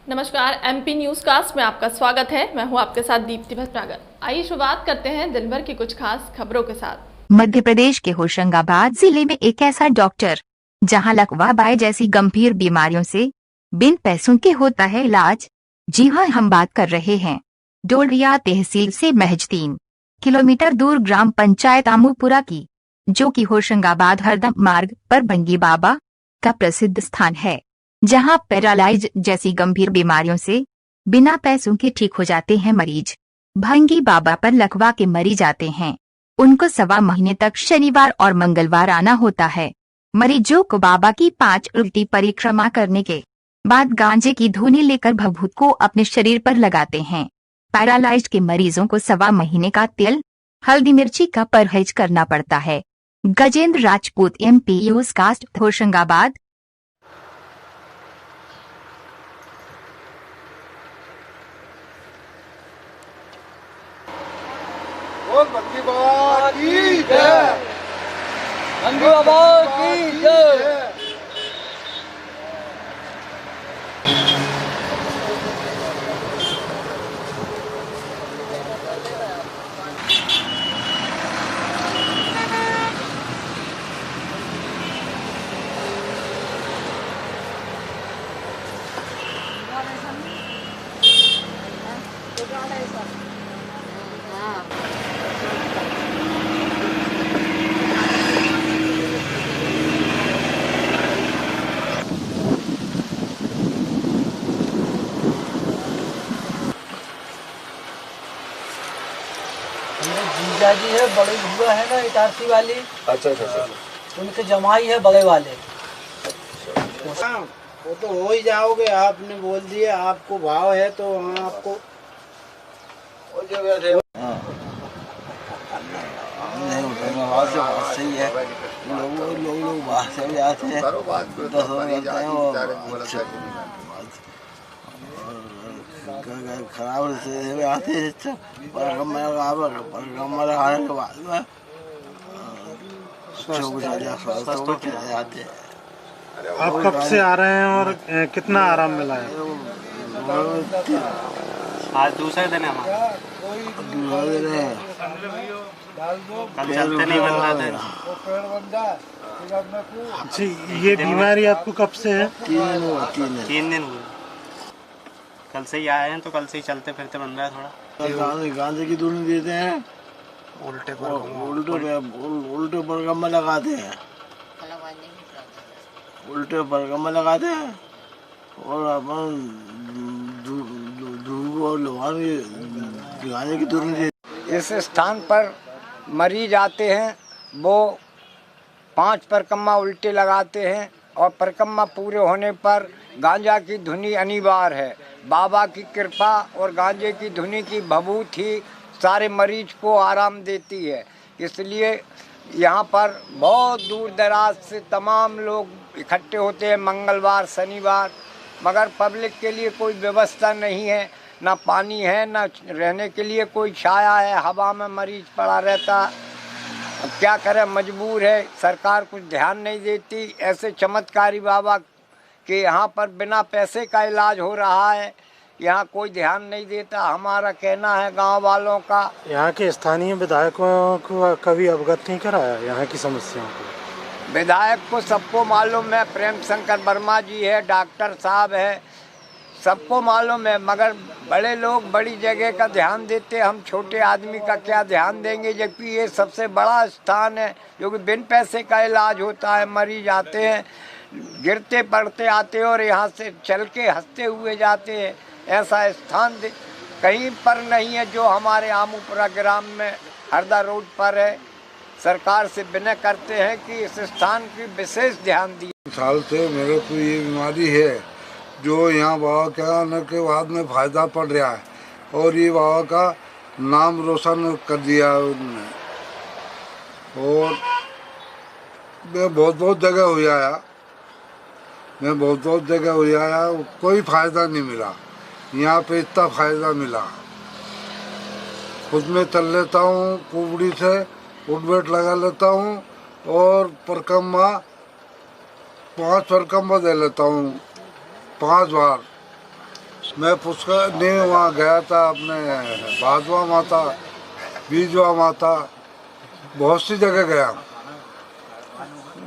नमस्कार, MP news cast में आपका स्वागत है। मैं हूं आपके साथ दीप्ति भटनागर। आइए शुरुआत करते हैं दिन भर की कुछ खास खबरों के साथ। मध्य प्रदेश के होशंगाबाद जिले में एक ऐसा डॉक्टर जहां लकवा बाय जैसी गंभीर बीमारियों से बिन पैसों के होता है इलाज। जी हां, हम बात कर रहे हैं डोडरिया तहसील से महज 3 किलोमीटर दूर ग्राम पंचायत आमूपुरा की, जो कि होशंगाबाद हरदम मार्ग पर भंगी बाबा का प्रसिद्ध स्थान है, जहां पैरालाइज जैसी गंभीर बीमारियों से बिना पैसों के ठीक हो जाते हैं मरीज। भंगी बाबा पर लकवा के मरीज आते हैं। उनको 1.25 महीने तक शनिवार और मंगलवार आना होता है। मरीजों को बाबा की 5 उल्टी परिक्रमा करने के बाद गांजे की धुनी लेकर भभूत को अपने शरीर पर लगाते हैं। पैरालाइज्ड के मरीजों को 1.25 महीने का तेल, हल्दी, मिर्ची का परहेज करना पड़ता है। Gajendra Rajput, MP newscast, Hoshangabad. बोल भंगी बाबा की जय। भंगी बाबा की जय। जीजा जी है, बड़े भूआ है ना इटारसी वाली। अच्छा अच्छा अच्छा। उनके जमाई है बड़े वाले। वो तो हो ही जाओगे, आपने बोल दिया, आपको भाव है तो वहाँ आपको वो जगह थे। सही है। लोग बाहर से भी आते हैं, 10 खराब से आते हैं। परिक्रमा लगाने के बाद में आते हैं। आप कब से आ रहे हैं और कितना आराम मिला है? आज दूसरा दिन है हमारा। कल चलते नहीं बन रहा था। जी, ये बीमारी आपको कब से है? 3 दिन हुए। कल से ही आए हैं तो कल से ही चलते फिरते बन रहा है थोड़ा। गांजे की धुनी देते हैं, उल्टे परिक्रमा लगाते हैं, उल्टे परिक्रमा लगाते हैं और अपन धूप और गांजे की धुनी देते। इस स्थान पर मरीज आते हैं, वो 5 परिक्रमा उल्टे लगाते हैं और परिक्रमा पूरे होने पर गांजा की धुनी अनिवार्य है। बाबा की कृपा और गांजे की धुनी की भभूत ही सारे मरीज को आराम देती है। इसलिए यहाँ पर बहुत दूर दराज से तमाम लोग इकट्ठे होते हैं मंगलवार शनिवार, मगर पब्लिक के लिए कोई व्यवस्था नहीं है, ना पानी है, ना रहने के लिए कोई छाया है, हवा में मरीज पड़ा रहता। अब क्या करें, मजबूर है, सरकार कुछ ध्यान नहीं देती। ऐसे चमत्कारी बाबा के यहाँ पर बिना पैसे का इलाज हो रहा है, यहाँ कोई ध्यान नहीं देता। हमारा कहना है गांव वालों का, यहाँ के स्थानीय विधायकों को कभी अवगत नहीं कराया यहाँ की समस्याओं को? विधायक को सबको मालूम है, प्रेम शंकर वर्मा जी है, डॉक्टर साहब है, सबको मालूम है, मगर बड़े लोग बड़ी जगह का ध्यान देते, हम छोटे आदमी का क्या ध्यान देंगे, जबकि ये सबसे बड़ा स्थान है जो कि बिन पैसे का इलाज होता है। मरीज आते हैं, गिरते पड़ते आते हैं और यहाँ से चल के हंसते हुए जाते हैं। ऐसा स्थान कहीं पर नहीं है जो हमारे आमूपुरा ग्राम में हरदा रोड पर है। सरकार से विनय करते हैं कि इस स्थान की विशेष ध्यान दिए। साल से मेरे को ये बीमारी है जो यहाँ बाबा के आने के बाद में फायदा पड़ रहा है और ये बाबा का नाम रोशन कर दिया उन्होंने। और मैं बहुत जगह हो आया, मैं बहुत जगह हो आया, कोई फायदा नहीं मिला। यहाँ पे इतना फायदा मिला, खुद में चल लेता हूँ, कुबड़ी से उठ बैठ लगा लेता हूँ और परिक्रमा 5 परिक्रमा दे लेता हूँ 5 बार। मैं पुष्कर ने वहाँ गया था, अपने भादवा माता, बीजवा माता, बहुत सी जगह गया,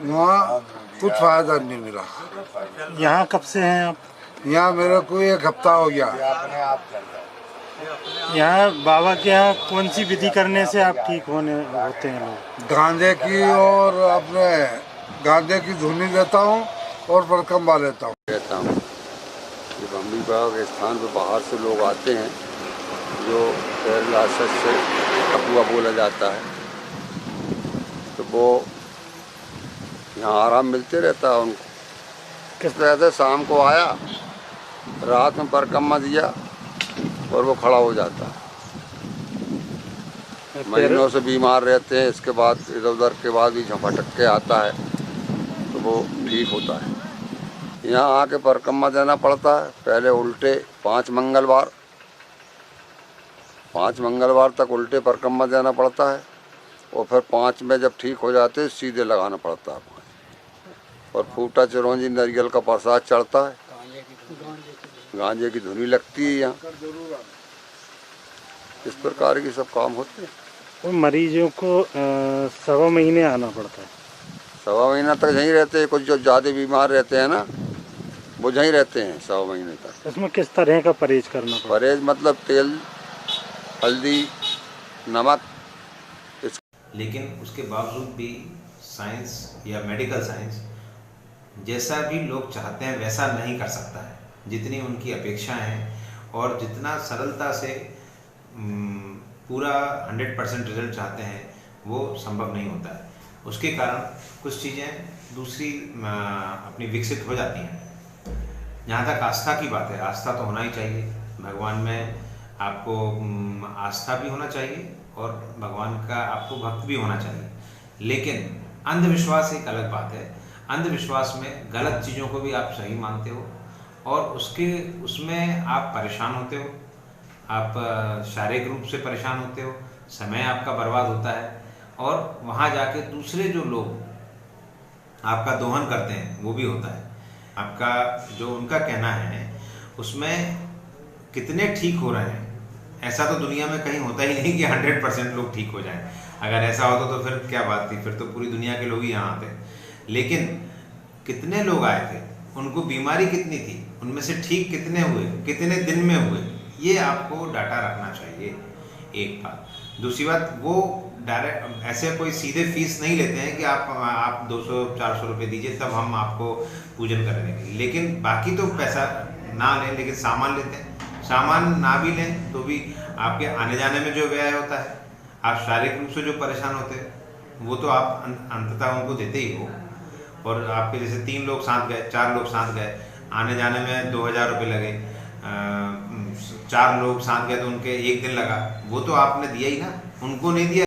वहाँ कुछ फायदा नहीं मिला। यहाँ कब से हैं आप? यहाँ मेरे को 1 हफ्ता हो गया। यहाँ बाबा के यहाँ कौन सी विधि करने से आप ठीक होते हैं लोग? गांजे की और अपने गांजे की धुनी लेता हूँ और परकम्बा लेता हूँ। ये बम्बी बाबा के स्थान पर बाहर से लोग आते हैं, जो कैलाश से अपुआ बोला जाता है, तो वो यहाँ आराम मिलते रहता है उनको। किस तरह से शाम को आया, रात में परिक्रमा दिया और वो खड़ा हो जाता है। महीनों से बीमार रहते हैं, इसके बाद इधर उधर के बाद भी झपटक के आता है तो वो ठीक होता है। यहाँ आके परिक्रमा देना पड़ता है। पहले उल्टे 5 मंगलवार तक उल्टे परिक्रमा देना पड़ता है, और फिर 5 में जब ठीक हो जाते हैं सीधे लगाना पड़ता है। और फूटा चिरौंजी नारियल का प्रसाद चढ़ता है, गांजे की धुनी लगती है यहाँ। इस प्रकार के सब काम होते हैं। तो मरीजों को 1.25 महीने आना पड़ता है। 1.25 महीना तक यहीं रहते हैं। कुछ जो ज़्यादा बीमार रहते हैं ना, वो यहीं रहते हैं 1.25 महीने तक। इसमें किस तरह का परहेज करना पड़ता है? परहेज मतलब तेल, हल्दी, नमक। लेकिन उसके बावजूद भी साइंस या मेडिकल साइंस जैसा भी लोग चाहते हैं वैसा नहीं कर सकता है। जितनी उनकी अपेक्षाएं हैं और जितना सरलता से पूरा 100% रिजल्ट चाहते हैं, वो संभव नहीं होता है। उसके कारण कुछ चीज़ें दूसरी अपनी विकसित हो जाती हैं। जहाँ तक आस्था की बात है, आस्था तो होना ही चाहिए भगवान में। आपको आस्था भी होना चाहिए और भगवान का आपको भक्त भी होना चाहिए। लेकिन अंधविश्वास एक अलग बात है। अंधविश्वास में गलत चीज़ों को भी आप सही मानते हो और उसमें आप परेशान होते हो, आप शारीरिक रूप से परेशान होते हो, समय आपका बर्बाद होता है, और वहाँ जाके दूसरे जो लोग आपका दोहन करते हैं वो भी होता है। आपका जो उनका कहना है उसमें कितने ठीक हो रहे हैं, ऐसा तो दुनिया में कहीं होता ही नहीं कि 100% लोग ठीक हो जाएं। अगर ऐसा होता तो फिर क्या बात थी, फिर तो पूरी दुनिया के लोग ही यहाँ आते। लेकिन कितने लोग आए थे, उनको बीमारी कितनी थी, उनमें से ठीक कितने हुए, कितने दिन में हुए, ये आपको डाटा रखना चाहिए। एक बात। दूसरी बात, वो डायरेक्ट ऐसे कोई सीधे फीस नहीं लेते हैं कि आप 200-400 रुपये दीजिए तब हम आपको पूजन करेंगे। लेकिन बाकी तो पैसा ना लें, लेकिन सामान लेते हैं। सामान ना भी लें तो भी आपके आने जाने में जो व्यय होता है, आप शारीरिक रूप से जो परेशान होते हैं, वो तो आप अंततः उनको देते ही हो। और आपके जैसे 3 लोग साथ गए, 4 लोग साथ गए, आने जाने में 2000 रुपये लगे, 4 लोग साथ गए तो उनके 1 दिन लगा, वो तो आपने दिया ही ना, उनको नहीं दिया।